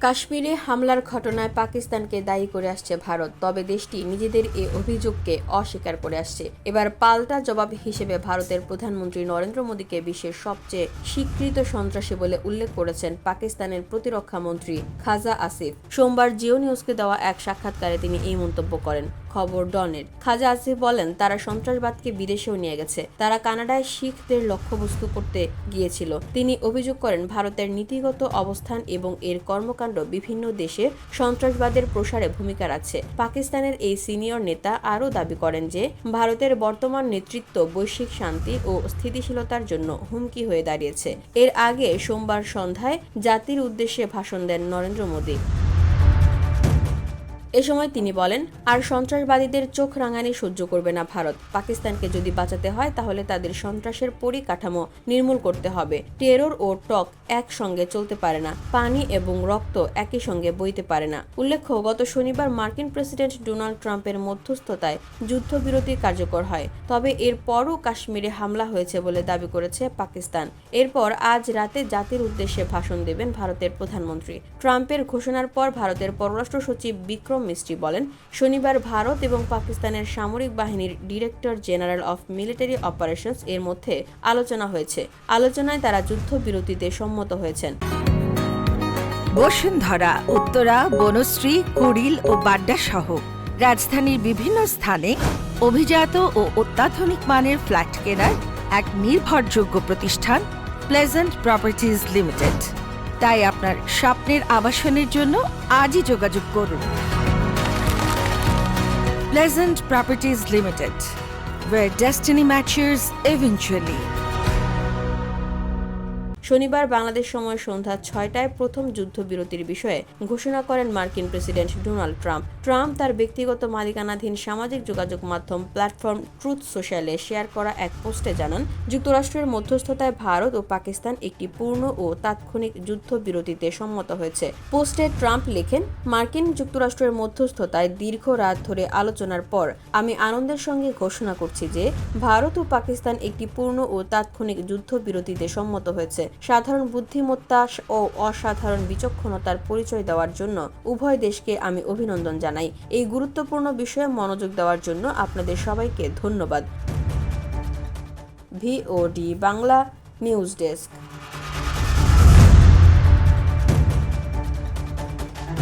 কাশ্মীরে হামলার ঘটনায় পাকিস্তানকে দায়ী করে আসছে ভারত, তবে দেশটি নিজেদের এ অভিযোগকে অস্বীকার করে আসছে। এবার পাল্টা জবাব হিসেবে ভারতের প্রধানমন্ত্রী নরেন্দ্র মোদীকে বিশ্বের সবচেয়ে স্বীকৃত সন্ত্রাসী বলে উল্লেখ করেছেন পাকিস্তানের প্রতিরক্ষা মন্ত্রী খাজা আসিফ। সোমবার জিও নিউজকে দেওয়া এক সাক্ষাৎকারে তিনি এই মন্তব্য করেন। খবর ডনের। খাজা আসিফ বলেন, তারা সন্ত্রাসবাদকে বিদেশেও নিয়ে গেছে। তারা কানাডায় শিখদের লক্ষ্যবস্তু করতে গিয়েছিল। তিনি অভিযোগ করেন, ভারতের নীতিগত অবস্থান এবং এর কর্মকাণ্ড বিভিন্ন দেশে সন্ত্রাসবাদের প্রসারে ভূমিকা রাখছে। পাকিস্তানের এই সিনিয়র নেতা আরও দাবি করেন যে ভারতের বর্তমান নেতৃত্ব বৈশ্বিক শান্তি ও স্থিতিশীলতার জন্য হুমকি হয়ে দাঁড়িয়েছে। এর আগে সোমবার সন্ধ্যায় জাতির উদ্দেশ্যে ভাষণ দেন নরেন্দ্র মোদী। এ সময় তিনি বলেন, আর সন্ত্রাসবাদীদের চোখ রাঙানি সহ্য করবে না ভারত। পাকিস্তানকে যদি বাঁচাতে হয় তাহলে তাদের সন্ত্রাসের পরিকাঠামো নির্মূল করতে হবে। টেরর ও টক একসঙ্গে চলতে পারে না। পানি এবং রক্ত একই সঙ্গে বইতে পারে না। উল্লেখ্য, গত শনিবার মার্কিন প্রেসিডেন্ট ডোনাল্ড ট্রাম্পের মধ্যস্থতায় যুদ্ধবিরতি কার্যকর হয়। তবে এরপরও কাশ্মীরে হামলা হয়েছে বলে দাবি করেছে পাকিস্তান। এরপর আজ রাতে জাতির উদ্দেশ্যে ভাষণ দেবেন ভারতের প্রধানমন্ত্রী। ট্রাম্পের ঘোষণার পর ভারতের পররাষ্ট্র সচিব বিক্রম মিস্ত্রি বলেন, শনিবার ভারত এবং পাকিস্তানের সামরিক বাহিনীর director general of military operations এর মধ্যে আলোচনা হয়েছে। আলোচনায় তারা যুদ্ধবিরতিতে সম্মত হয়েছেন। বসুন্ধরা, উত্তরা, বনশ্রী, কুড়িল ও বাড্ডা সহ রাজধানীর বিভিন্ন স্থানে অভিজাত ও অত্যাধুনিক মানের ফ্ল্যাট কেনার এক নির্ভরযোগ্য প্রতিষ্ঠান প্লেজেন্ট প্রপার্টিজ লিমিটেড। তাই আপনার স্বপ্নের আবাসনের জন্য আজই যোগাযোগ করুন। Pleasant Properties Limited, where destiny matches eventually. শনিবার বাংলাদেশ সময় সন্ধ্যা ৬টায় প্রথম যুদ্ধবিরতির বিষয়ে ঘোষণা করেন মার্কিন প্রেসিডেন্ট ডোনাল্ড ট্রাম্প। ট্রাম্প তার ব্যক্তিগত মালিকানাধীন সামাজিক যোগাযোগ মাধ্যম প্ল্যাটফর্ম ট্রুথ সোশ্যালে শেয়ার করা এক পোস্টে জানান, যুক্তরাষ্ট্রের মধ্যস্থতায় ভারত ও পাকিস্তান একটি পূর্ণ ও তাৎক্ষণিক যুদ্ধবিরতিতে সম্মত হয়েছে। পোস্টে ট্রাম্প লেখেন, মার্কিন যুক্তরাষ্ট্রের মধ্যস্থতায় দীর্ঘ রাত ধরে আলোচনার পর আমি আনন্দের সঙ্গে ঘোষণা করছি যে ভারত ও পাকিস্তান একটি পূর্ণ ও তাৎক্ষণিক যুদ্ধবিরতিতে সম্মত হয়েছে। সাধারণ বুদ্ধিমত্তা ও অসাধারণ বিচক্ষণতার পরিচয় দেওয়ার জন্য উভয় দেশকে আমি অভিনন্দন জানাই। এই গুরুত্বপূর্ণ বিষয়ে মনোযোগ দেওয়ার জন্য আপনাদের সবাইকে ধন্যবাদ। VOD Bangla news desk.